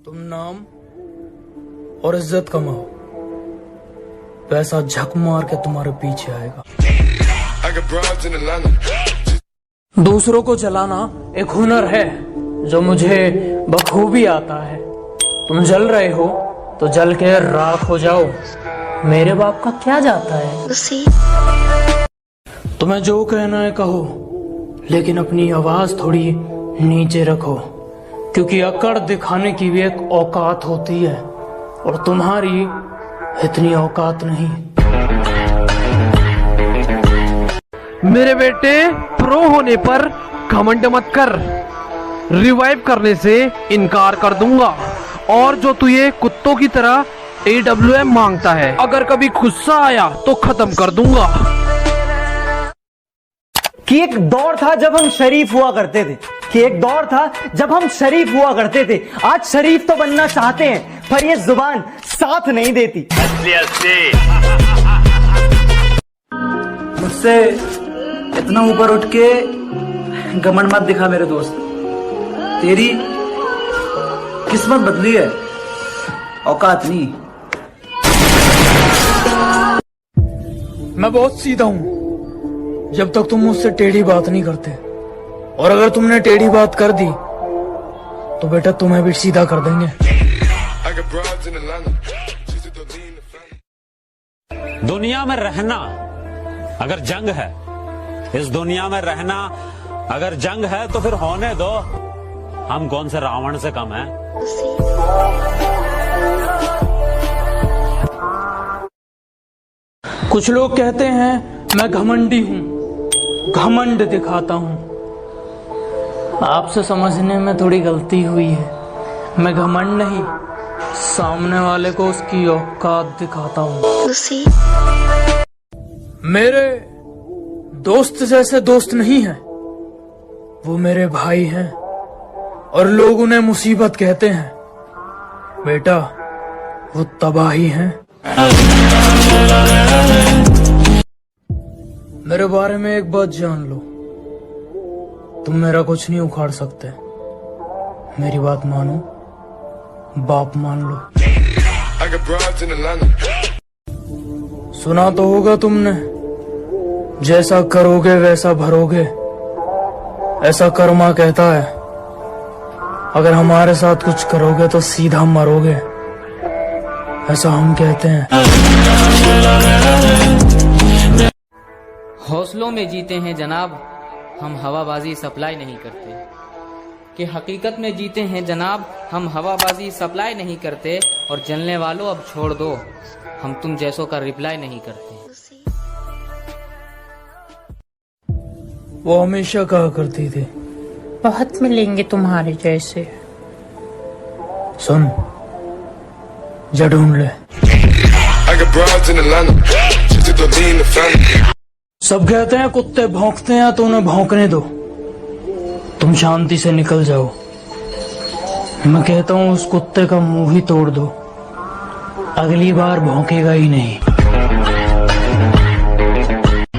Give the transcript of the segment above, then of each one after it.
तुम नाम और इज्जत कमाओ, पैसा झक मार के तुम्हारे पीछे आएगा। दूसरों को जलाना एक हुनर है जो मुझे बखूबी आता है। तुम जल रहे हो तो जल के राख हो जाओ, मेरे बाप का क्या जाता है। तुम्हें जो कहना है कहो, लेकिन अपनी आवाज थोड़ी नीचे रखो, क्योंकि अकड़ दिखाने की भी एक औकात होती है और तुम्हारी इतनी औकात नहीं। मेरे बेटे, प्रो होने पर घमंड मत कर, रिवाइव करने से इनकार कर दूंगा। और जो तू ये कुत्तों की तरह AWM मांगता है, अगर कभी गुस्सा आया तो खत्म कर दूंगा। कि एक दौर था जब हम शरीफ हुआ करते थे, आज शरीफ तो बनना चाहते हैं, पर ये जुबान साथ नहीं देती। मुझसे इतना ऊपर उठ के घमंड मत दिखा मेरे दोस्त, तेरी किस्मत बदली है, औकात नहीं। मैं बहुत सीधा हूँ जब तक तुम मुझसे टेढ़ी बात नहीं करते, और अगर तुमने टेढ़ी बात कर दी तो बेटा तुम्हें भी सीधा कर देंगे। दुनिया में रहना अगर जंग है, इस दुनिया में रहना अगर जंग है तो फिर होने दो, हम कौन से रावण से कम हैं। कुछ लोग कहते हैं मैं घमंडी हूँ, घमंड दिखाता हूँ। आपसे समझने में थोड़ी गलती हुई है, मैं घमंड नहीं, सामने वाले को उसकी औकात दिखाता हूँ। मेरे दोस्त जैसे दोस्त नहीं है, वो मेरे भाई हैं और लोग उन्हें मुसीबत कहते हैं। बेटा वो तबाही हैं। मेरे बारे में एक बात जान लो, तुम मेरा कुछ नहीं उखाड़ सकते। मेरी बात मानो, बाप मान लो। सुना तो होगा तुमने, जैसा करोगे वैसा भरोगे, ऐसा कर्मा कहता है। अगर हमारे साथ कुछ करोगे तो सीधा मरोगे, ऐसा हम कहते हैं। हौसलों में जीते हैं जनाब, हम हवाबाजी सप्लाई नहीं करते। कि हकीकत में जीते हैं जनाब, हम हवाबाजी सप्लाई नहीं करते। और जलने वालों अब छोड़ दो, हम तुम जैसों का रिप्लाई नहीं करते। वो हमेशा कहा करती थी, बहुत मिलेंगे तुम्हारे जैसे। सुन, जा ढूंढ ले। सब कहते हैं कुत्ते भौंकते हैं तो उन्हें भौंकने दो, तुम शांति से निकल जाओ। मैं कहता हूँ उस कुत्ते का मुंह ही तोड़ दो, अगली बार भौंकेगा ही नहीं।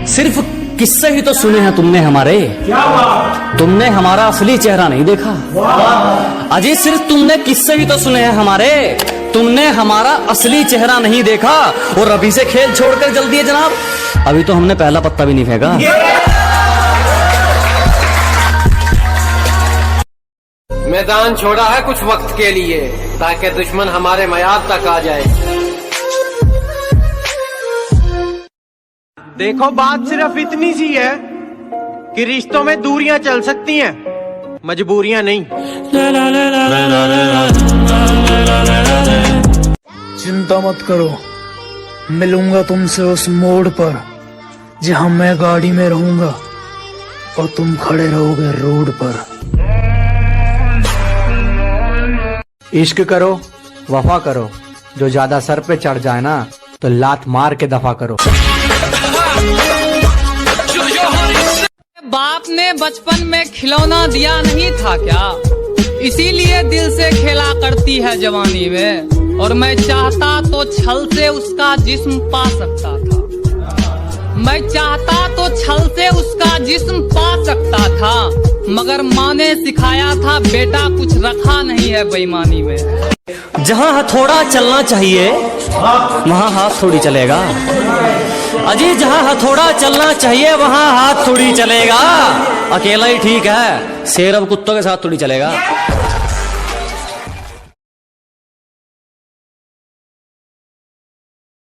सिर्फ किस्से ही तो सुने हैं तुमने हमारे, तुमने हमारा असली चेहरा नहीं देखा। अजय सिर्फ तुमने किस्से ही तो सुने हैं हमारे, तुमने हमारा असली चेहरा नहीं देखा। और अभी से खेल छोड़कर जल्दी दिए जनाब, अभी तो हमने पहला पत्ता भी नहीं फेंका। मैदान छोड़ा है कुछ वक्त के लिए, ताकि दुश्मन हमारे मयाद तक आ जाए। देखो, बात सिर्फ इतनी सी है कि रिश्तों में दूरियां चल सकती हैं, मजबूरियां नहीं। चिंता मत करो, मिलूंगा तुमसे उस मोड़ पर जहां मैं गाड़ी में रहूंगा और तुम खड़े रहोगे रोड पर। इश्क करो, वफा करो, जो ज्यादा सर पे चढ़ जाए ना तो लात मार के दफा करो। बाप ने बचपन में खिलौना दिया नहीं था क्या, इसीलिए दिल से खेला करती है जवानी में। और मैं चाहता तो छल से उसका जिस्म पा सकता था, मैं चाहता तो छल से उसका जिस्म पा सकता था। मगर माँ ने सिखाया था बेटा कुछ रखा नहीं है बेईमानी में। जहाँ हथौड़ा चलना चाहिए वहाँ हाथ थोड़ी चलेगा। अजी जहाँ हथौड़ा चलना चाहिए वहाँ हाथ थोड़ी चलेगा। अकेला ही ठीक है, शेर अब कुत्तों के साथ थोड़ी चलेगा।